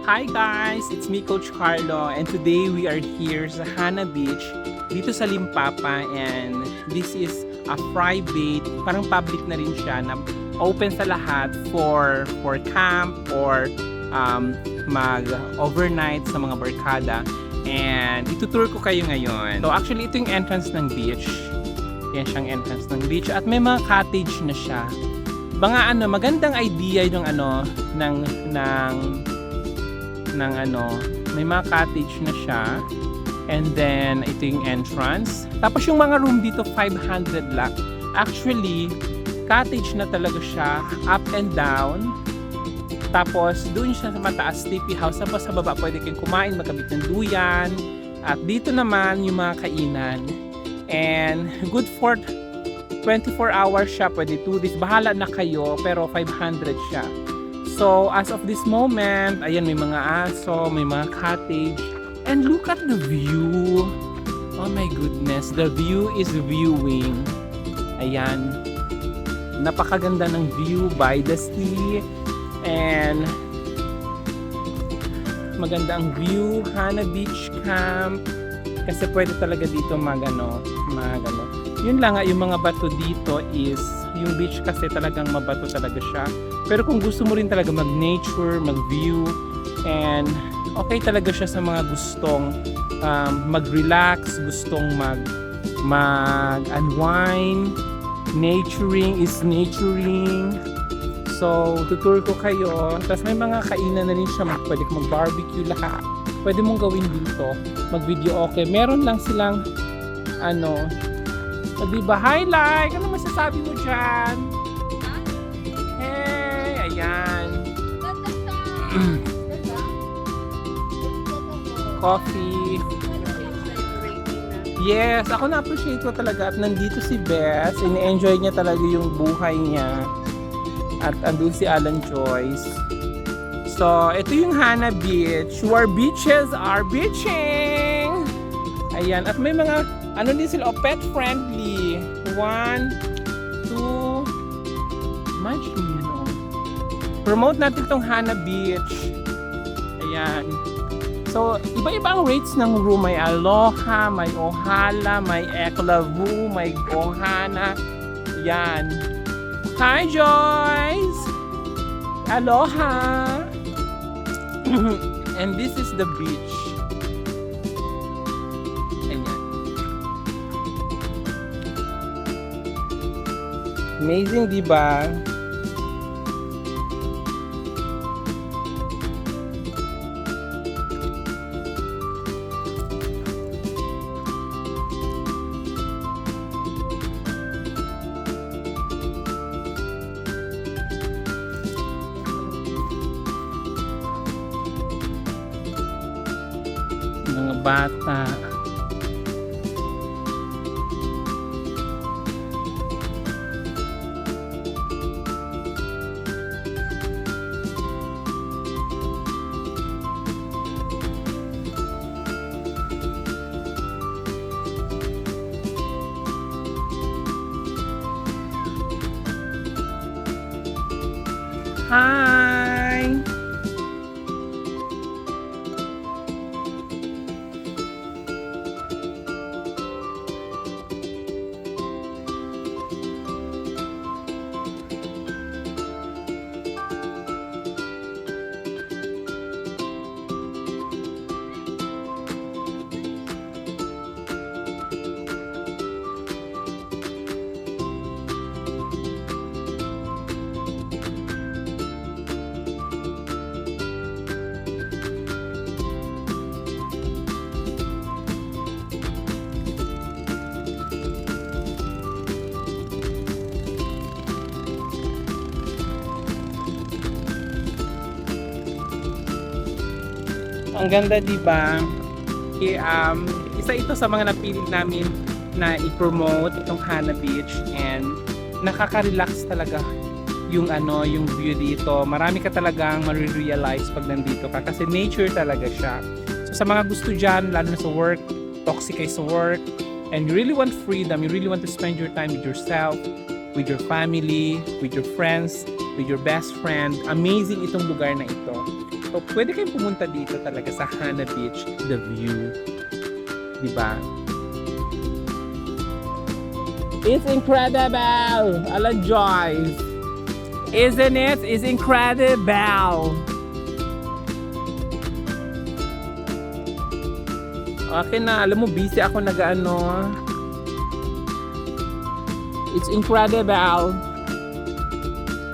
Hi guys, it's me Coach Carlo and today we are here sa Hana Beach dito sa Limpapa and this is a private, parang public na rin siya na open sa lahat for camp or mag overnight sa mga barkada and itutour ko kayo ngayon. So actually ito yung entrance ng beach. Yan siyang entrance ng beach at may mga cottage na siya. Magandang idea yung may mga cottage na siya. And then ito yung entrance. Tapos yung mga room dito 500 lang. Actually, cottage na talaga siya, up and down. Tapos doon siya sa mataas, sleepy house. Tapos sa baba pwede kayong kumain, magkabit ng duyan. At dito naman yung mga kainan. And good for 24 hours siya, pwede 2 days. Bahala na kayo, pero 500 siya. So, as of this moment, ayan, may mga aso, may mga cottage. And look at the view. Oh my goodness, the view is viewing. Ayan. Napakaganda ng view by the sea. And maganda ang view, Hana Beach Camp. Kasi pwede talaga dito Yun lang nga, yung mga bato dito is, yung beach kasi talagang mabato talaga siya. Pero kung gusto mo rin talaga mag-nature, mag-view, and okay talaga siya sa mga gustong mag-relax, gustong mag-unwind. Naturing is naturing. So, tutur ko kayo. Tapos may mga kainan na rin siya. Pwede kang mag-barbecue lahat. Pwede mong gawin dito. Mag-video okay. Meron lang silang diba? Highlight! Ano masasabi mo dyan? Hey! Ayan. Coffee. Yes! Ako na-appreciate ko talaga at nandito si Bess. Ini-enjoy niya talaga yung buhay niya. At andun si Alan Joyce. So, ito yung Hana Beach. Where beaches are beaching! Ayan. At may mga din sila, pet friendly. 1, 2, much promote natin itong Hana Beach. Ayan. So, iba-iba ang rates ng room. May Aloha, may Ohala, may Eklavu, may Ohana. Ayan. Hi, Joyce! Aloha! And this is the beach. Amazing, di ba? Mga bata. Hi! Ang ganda, di ba? Isa ito sa mga napili namin na i-promote itong Hana Beach and nakaka-relax talaga yung view dito. Marami ka talagang ma-realize pag nandito ka kasi nature talaga siya. So sa mga gusto dyan, lalo na sa work, toxic kayo sa work, and you really want freedom, you really want to spend your time with yourself, with your family, with your friends, with your best friend. Amazing itong lugar na ito. So, pwede kayong pumunta dito talaga sa Hana Beach, the view. Diba? It's incredible! Alan Joyce! Isn't it? It's incredible! Okay na, alam mo, busy ako nag-ano. It's incredible!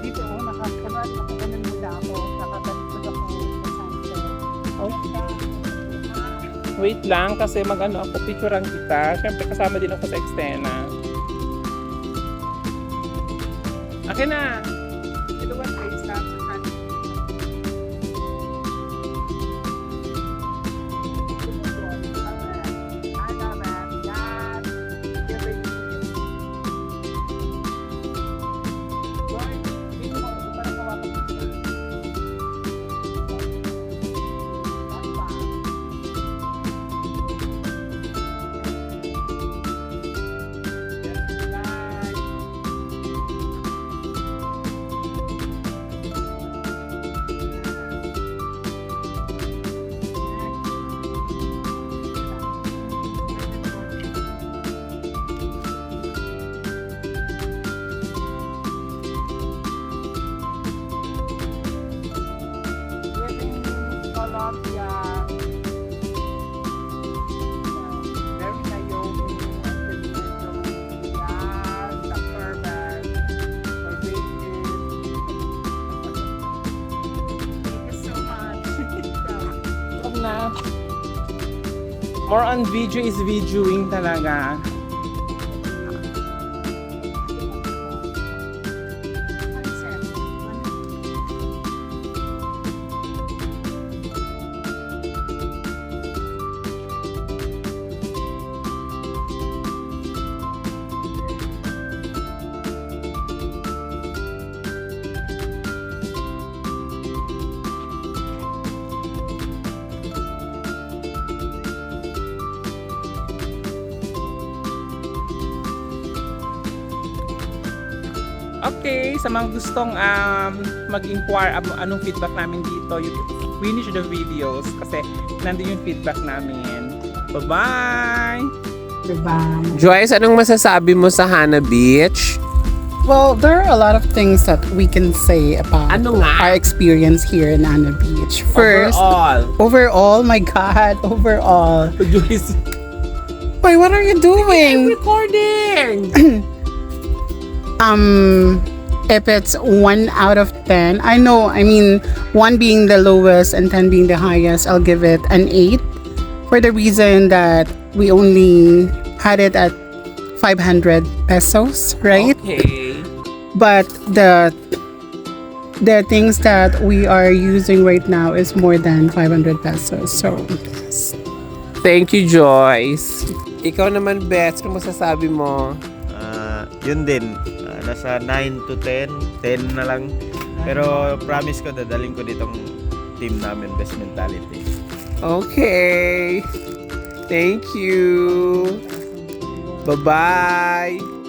Dito, nakaganon muna ako. Nakaganon ako sa sunset. Wait lang, kasi mag-ano ako, picturean kita. Siyempre, kasama din ako sa eksena. Okay na! Ito ba place na sa sunset? Na. More on video is videoing talaga. Okay, sa mga gustong mag-inquire anong feedback namin dito, you finish the videos kasi nandun yung feedback namin. Bye-bye! Goodbye. Joyce, anong masasabi mo sa Hana Beach? Well, there are a lot of things that we can say about Ano nga? our experience here in Hana Beach. First, Overall. my God, overall. Joyce, Wait, what are you I'm doing? recording! If it's 1 out of 10, I mean, 1 being the lowest and 10 being the highest, I'll give it an 8 for the reason that we only had it at 500 pesos, right? Okay. But the things that we are using right now is more than 500 pesos. So, yes. Thank you, Joyce. Ikaw naman, Beth, ano masasabi mo? Yun din, nasa 9 to 10 na lang. Pero promise ko, dadaling ko ditong team namin, Best Mentality. Okay. Thank you. Bye-bye.